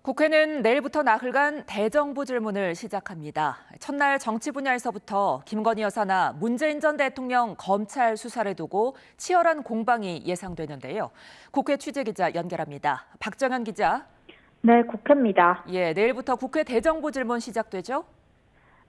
국회는 내일부터 나흘간 대정부 질문을 시작합니다. 첫날 정치 분야에서부터 김건희 여사나 문재인 전 대통령 검찰 수사를 두고 치열한 공방이 예상되는데요. 국회 취재기자 연결합니다. 박정현 기자. 네, 국회입니다. 내일부터 국회 대정부 질문 시작되죠?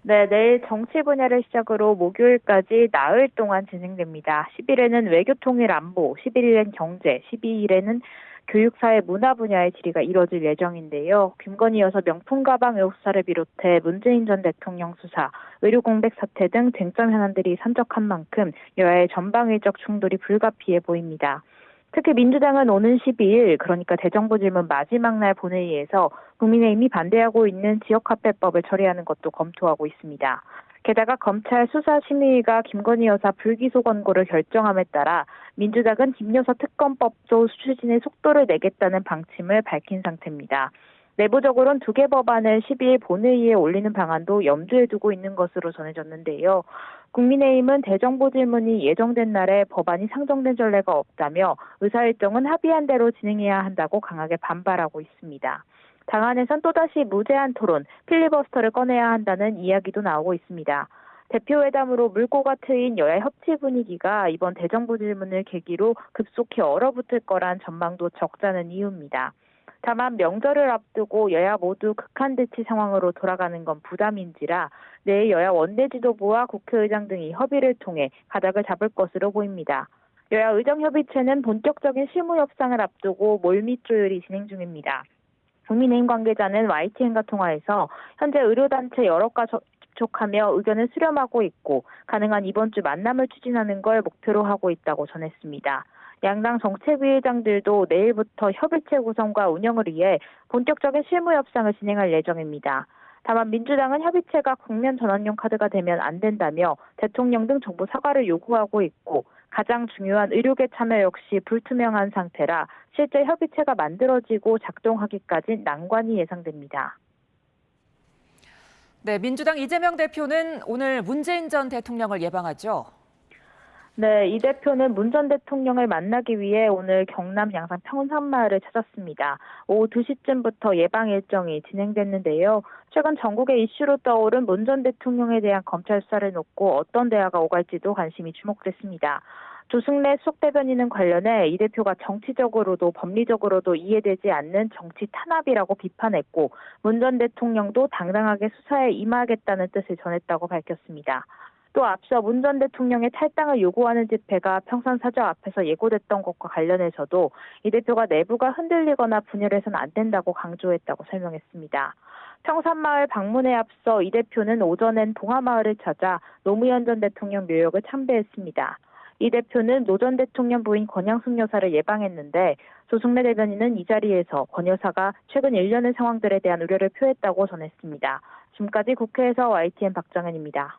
네, 내일 정치 분야를 시작으로 목요일까지 나흘 동안 진행됩니다. 10일에는 외교통일 안보, 11일엔 경제, 12일에는 교육, 사회, 문화 분야의 질의가 이뤄질 예정인데요. 김건희 여사 명품 가방 의혹 수사를 비롯해 문재인 전 대통령 수사, 의료 공백 사태 등 쟁점 현안들이 산적한 만큼 여야의 전방위적 충돌이 불가피해 보입니다. 특히 민주당은 오는 12일, 그러니까 대정부 질문 마지막 날 본회의에서 국민의힘이 반대하고 있는 지역화폐법을 처리하는 것도 검토하고 있습니다. 게다가 검찰 수사심의위가 김건희 여사 불기소 권고를 결정함에 따라 민주당은 김 여사 특검법조 추진의 속도를 내겠다는 방침을 밝힌 상태입니다. 내부적으로는 두 개 법안을 12일 본회의에 올리는 방안도 염두에 두고 있는 것으로 전해졌는데요. 국민의힘은 대정부 질문이 예정된 날에 법안이 상정된 전례가 없다며 의사일정은 합의한 대로 진행해야 한다고 강하게 반발하고 있습니다. 당 안에선 또다시 무제한 토론, 필리버스터를 꺼내야 한다는 이야기도 나오고 있습니다. 대표회담으로 물꼬가 트인 여야 협치 분위기가 이번 대정부 질문을 계기로 급속히 얼어붙을 거란 전망도 적잖은 이유입니다. 다만 명절을 앞두고 여야 모두 극한대치 상황으로 돌아가는 건 부담인지라 내일 여야 원내 지도부와 국회의장 등이 협의를 통해 가닥을 잡을 것으로 보입니다. 여야 의정협의체는 본격적인 실무 협상을 앞두고 몰밑 조율이 진행 중입니다. 국민의힘 관계자는 YTN과 통화에서 현재 의료단체 여러 가지 접촉하며 의견을 수렴하고 있고 가능한 이번 주 만남을 추진하는 걸 목표로 하고 있다고 전했습니다. 양당 정책위의장들도 내일부터 협의체 구성과 운영을 위해 본격적인 실무 협상을 진행할 예정입니다. 다만 민주당은 협의체가 국면 전환용 카드가 되면 안 된다며 대통령 등 정부 사과를 요구하고 있고 가장 중요한 의료계 참여 역시 불투명한 상태라 실제 협의체가 만들어지고 작동하기까지 난관이 예상됩니다. 네, 민주당 이재명 대표는 오늘 문재인 전 대통령을 예방하죠. 네, 이 대표는 문 전 대통령을 만나기 위해 오늘 경남 양산 평산마을을 찾았습니다. 오후 2시쯤부터 예방 일정이 진행됐는데요. 최근 전국의 이슈로 떠오른 문 전 대통령에 대한 검찰 수사를 놓고 어떤 대화가 오갈지도 관심이 주목됐습니다. 조승래 수석 대변인은 관련해 이 대표가 정치적으로도 법리적으로도 이해되지 않는 정치 탄압이라고 비판했고 문 전 대통령도 당당하게 수사에 임하겠다는 뜻을 전했다고 밝혔습니다. 또 앞서 문 전 대통령의 탈당을 요구하는 집회가 평산사저 앞에서 예고됐던 것과 관련해서도 이 대표가 내부가 흔들리거나 분열해서는 안 된다고 강조했다고 설명했습니다. 평산마을 방문에 앞서 이 대표는 오전엔 동화마을을 찾아 노무현 전 대통령 묘역을 참배했습니다. 이 대표는 노 전 대통령 부인 권양숙 여사를 예방했는데 조승래 대변인은 이 자리에서 권 여사가 최근 일련의 상황들에 대한 우려를 표했다고 전했습니다. 지금까지 국회에서 YTN 박정현입니다.